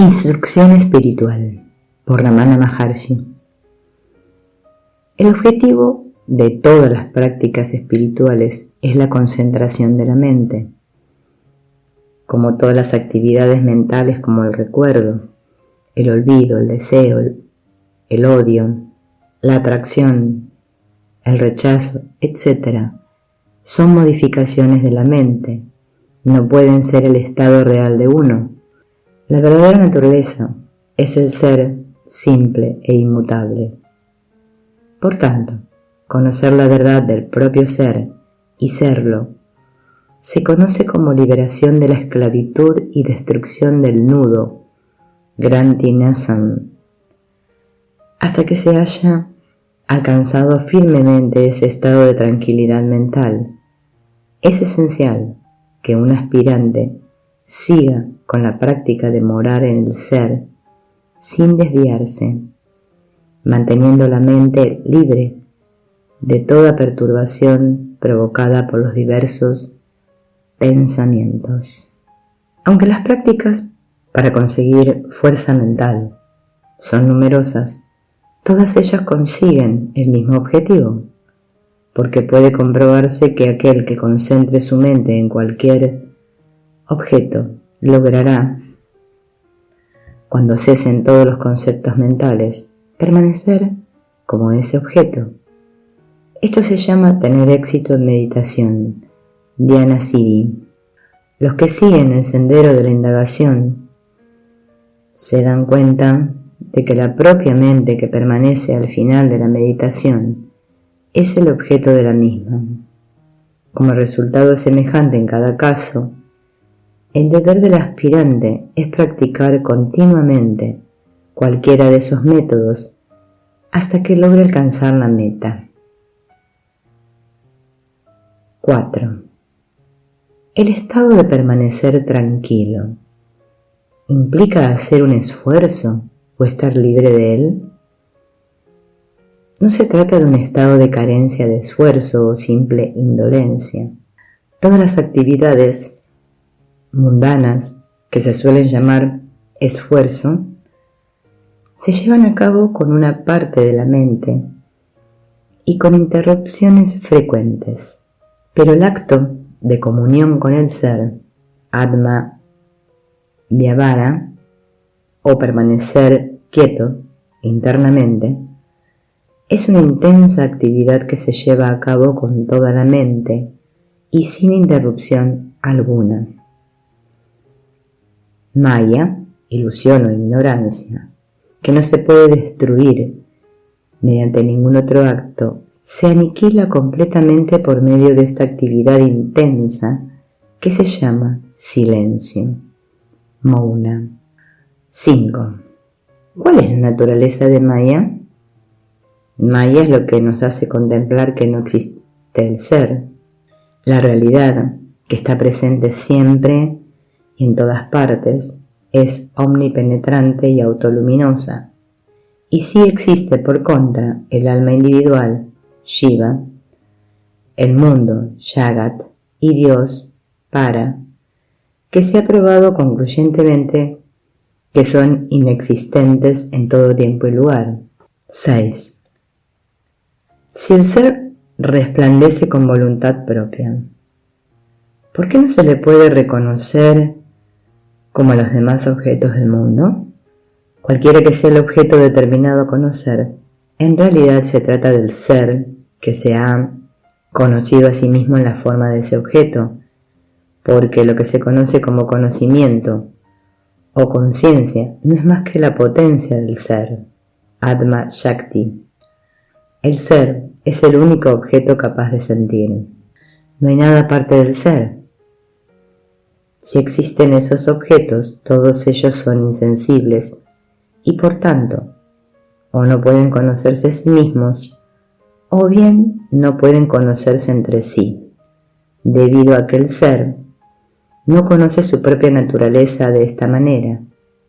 Instrucción espiritual por Ramana Maharshi. El objetivo de todas las prácticas espirituales es la concentración de la mente. Como todas las actividades mentales como el recuerdo, el olvido, el deseo, el odio, la atracción, el rechazo, etc., son modificaciones de la mente, no pueden ser el estado real de uno. La verdadera naturaleza es el ser simple e inmutable. Por tanto, conocer la verdad del propio ser y serlo se conoce como liberación de la esclavitud y destrucción del nudo, Granti Nasam, hasta que se haya alcanzado firmemente ese estado de tranquilidad mental. Es esencial que un aspirante siga con la práctica de morar en el ser sin desviarse, manteniendo la mente libre de toda perturbación provocada por los diversos pensamientos. Aunque las prácticas para conseguir fuerza mental son numerosas, todas ellas consiguen el mismo objetivo, porque puede comprobarse que aquel que concentre su mente en cualquier objeto logrará, cuando cesen todos los conceptos mentales, permanecer como ese objeto. Esto se llama tener éxito en meditación, Dhyana Siddhi. Los que siguen el sendero de la indagación se dan cuenta de que la propia mente que permanece al final de la meditación es el objeto de la misma. Como resultado semejante en cada caso, el deber del aspirante es practicar continuamente cualquiera de esos métodos hasta que logre alcanzar la meta. 4. El estado de permanecer tranquilo ¿implica hacer un esfuerzo o estar libre de él? No se trata de un estado de carencia de esfuerzo o simple indolencia. Todas las actividades mundanas, que se suelen llamar esfuerzo, se llevan a cabo con una parte de la mente y con interrupciones frecuentes, pero el acto de comunión con el ser, Atma Vyavara, o permanecer quieto internamente, es una intensa actividad que se lleva a cabo con toda la mente y sin interrupción alguna. Maya, ilusión o ignorancia, que no se puede destruir mediante ningún otro acto, se aniquila completamente por medio de esta actividad intensa que se llama silencio, Mauna. 5. ¿Cuál es la naturaleza de Maya? Maya es lo que nos hace contemplar que no existe el ser, la realidad que está presente siempre y en todas partes, es omnipenetrante y autoluminosa. Y sí existe por contra el alma individual, Shiva, el mundo, Jagat, y Dios, Para, que se ha probado concluyentemente que son inexistentes en todo tiempo y lugar. 6. Si el ser resplandece con voluntad propia, ¿por qué no se le puede reconocer como a los demás objetos del mundo? Cualquiera que sea el objeto determinado a conocer, en realidad se trata del ser que se ha conocido a sí mismo en la forma de ese objeto, porque lo que se conoce como conocimiento o conciencia no es más que la potencia del ser, Atma Shakti. El ser es el único objeto capaz de sentir. No hay nada aparte del ser. Si existen esos objetos, todos ellos son insensibles y por tanto, o no pueden conocerse a sí mismos, o bien no pueden conocerse entre sí, debido a que el ser no conoce su propia naturaleza de esta manera.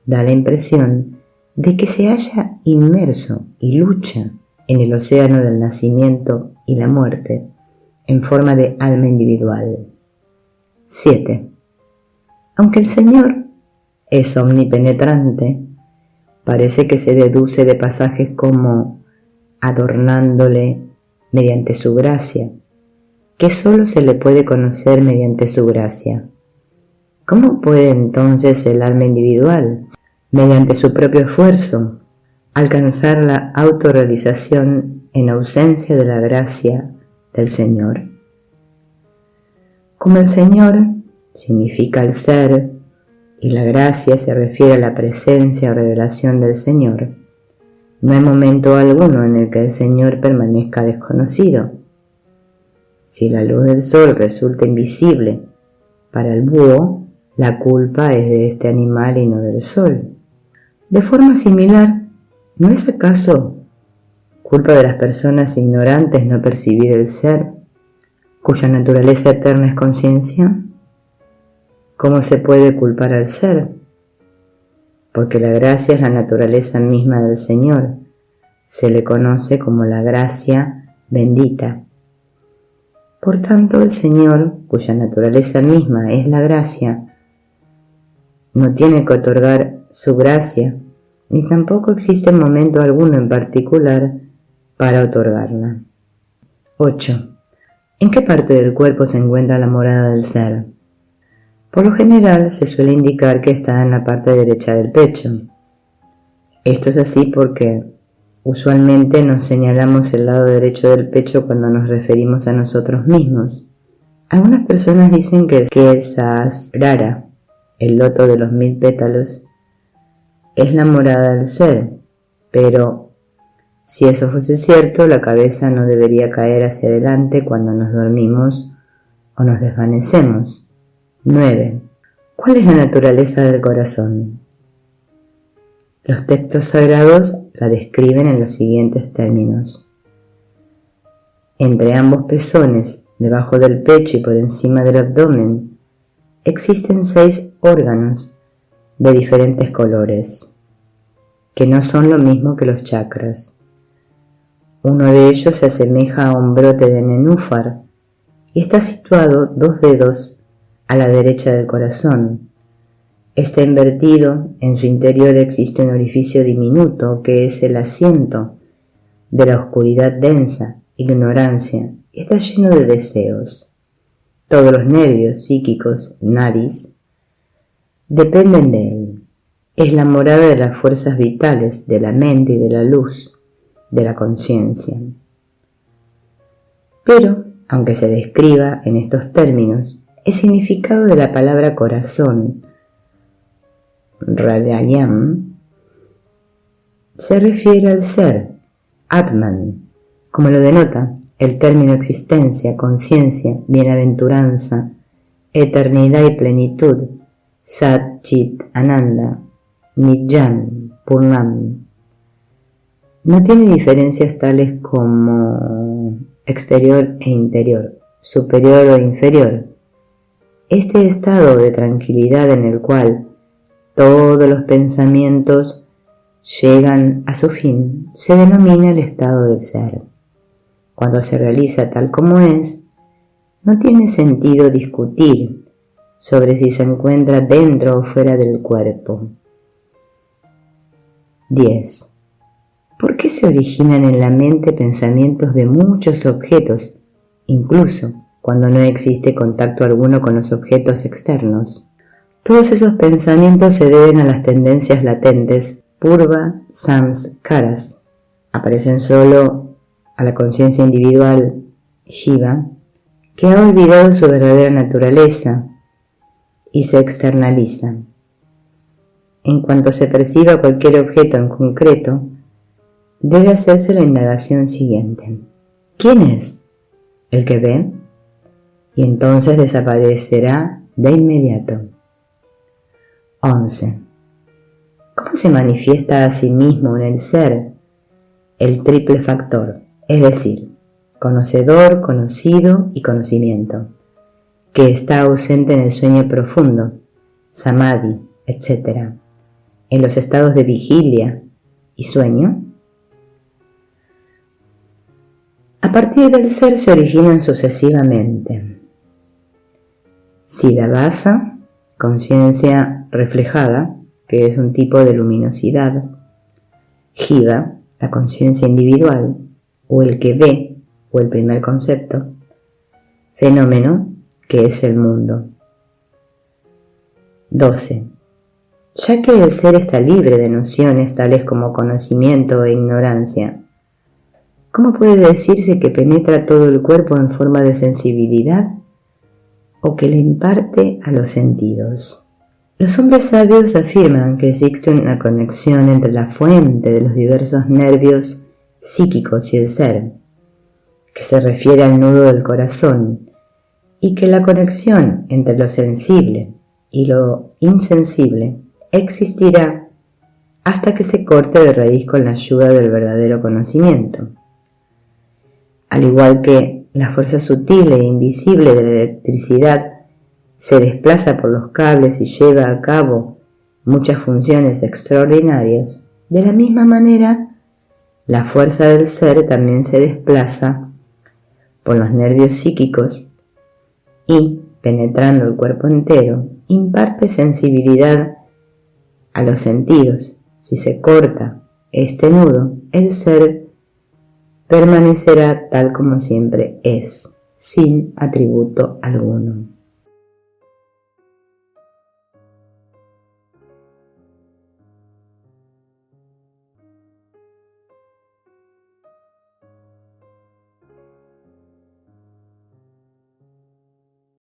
Da la impresión de que se halla inmerso y lucha en el océano del nacimiento y la muerte, en forma de alma individual. 7. Aunque el Señor es omnipenetrante, parece que se deduce de pasajes como adornándole mediante su gracia, que sólo se le puede conocer mediante su gracia. ¿Cómo puede entonces el alma individual, mediante su propio esfuerzo, alcanzar la autorrealización en ausencia de la gracia del Señor? Como el Señor significa el ser y la gracia se refiere a la presencia o revelación del Señor, no hay momento alguno en el que el Señor permanezca desconocido. Si la luz del sol resulta invisible para el búho, la culpa es de este animal y no del sol. De forma similar, ¿no es acaso culpa de las personas ignorantes no percibir el ser, cuya naturaleza eterna es conciencia? ¿Cómo se puede culpar al ser? Porque la gracia es la naturaleza misma del Señor. Se le conoce como la gracia bendita. Por tanto, el Señor, cuya naturaleza misma es la gracia, no tiene que otorgar su gracia, ni tampoco existe momento alguno en particular para otorgarla. 8. ¿En qué parte del cuerpo se encuentra la morada del ser? Por lo general se suele indicar que está en la parte derecha del pecho. Esto es así porque usualmente nos señalamos el lado derecho del pecho cuando nos referimos a nosotros mismos. Algunas personas dicen que Sahasrara, el loto de los 1000 pétalos, es la morada del ser, pero si eso fuese cierto, la cabeza no debería caer hacia adelante cuando nos dormimos o nos desvanecemos. 9. ¿Cuál es la naturaleza del corazón? Los textos sagrados la describen en los siguientes términos. Entre ambos pezones, debajo del pecho y por encima del abdomen, existen 6 órganos de diferentes colores, que no son lo mismo que los chakras. Uno de ellos se asemeja a un brote de nenúfar y está situado 2 dedos a la derecha del corazón. Está invertido, en su interior existe un orificio diminuto que es el asiento de la oscuridad densa, ignorancia, y está lleno de deseos. Todos los nervios psíquicos, nadis, dependen de él. Es la morada de las fuerzas vitales, de la mente y de la luz, de la conciencia. Pero, aunque se describa en estos términos, el significado de la palabra corazón, Hridayam, se refiere al ser, Atman, como lo denota el término existencia, conciencia, bienaventuranza, eternidad y plenitud, Sat Chit Ananda, Nityan, Purnam. No tiene diferencias tales como exterior e interior, superior o inferior. Este estado de tranquilidad en el cual todos los pensamientos llegan a su fin se denomina el estado del ser. Cuando se realiza tal como es, no tiene sentido discutir sobre si se encuentra dentro o fuera del cuerpo. 10. ¿Por qué se originan en la mente pensamientos de muchos objetos, incluso cuando no existe contacto alguno con los objetos externos? Todos esos pensamientos se deben a las tendencias latentes purva samskaras. Aparecen solo a la conciencia individual jiva, que ha olvidado su verdadera naturaleza y se externalizan. En cuanto se perciba cualquier objeto en concreto, debe hacerse la indagación siguiente. ¿Quién es el que ve? Y entonces desaparecerá de inmediato. 11. ¿Cómo se manifiesta a sí mismo en el ser el triple factor, es decir, conocedor, conocido y conocimiento, que está ausente en el sueño profundo, samadhi, etc., en los estados de vigilia y sueño? A partir del ser se originan sucesivamente Siddhavasa, conciencia reflejada, que es un tipo de luminosidad, jiva, la conciencia individual, o el que ve, o el primer concepto, fenómeno, que es el mundo. 12. Ya que el ser está libre de nociones tales como conocimiento e ignorancia, ¿cómo puede decirse que penetra todo el cuerpo en forma de sensibilidad o que le imparte a los sentidos? Los hombres sabios afirman que existe una conexión entre la fuente de los diversos nervios psíquicos y el ser, que se refiere al nudo del corazón, y que la conexión entre lo sensible y lo insensible existirá hasta que se corte de raíz con la ayuda del verdadero conocimiento. Al igual que la fuerza sutil e invisible de la electricidad se desplaza por los cables y lleva a cabo muchas funciones extraordinarias, de la misma manera, la fuerza del ser también se desplaza por los nervios psíquicos y, penetrando el cuerpo entero, imparte sensibilidad a los sentidos. Si se corta este nudo, el ser permanecerá tal como siempre es, sin atributo alguno.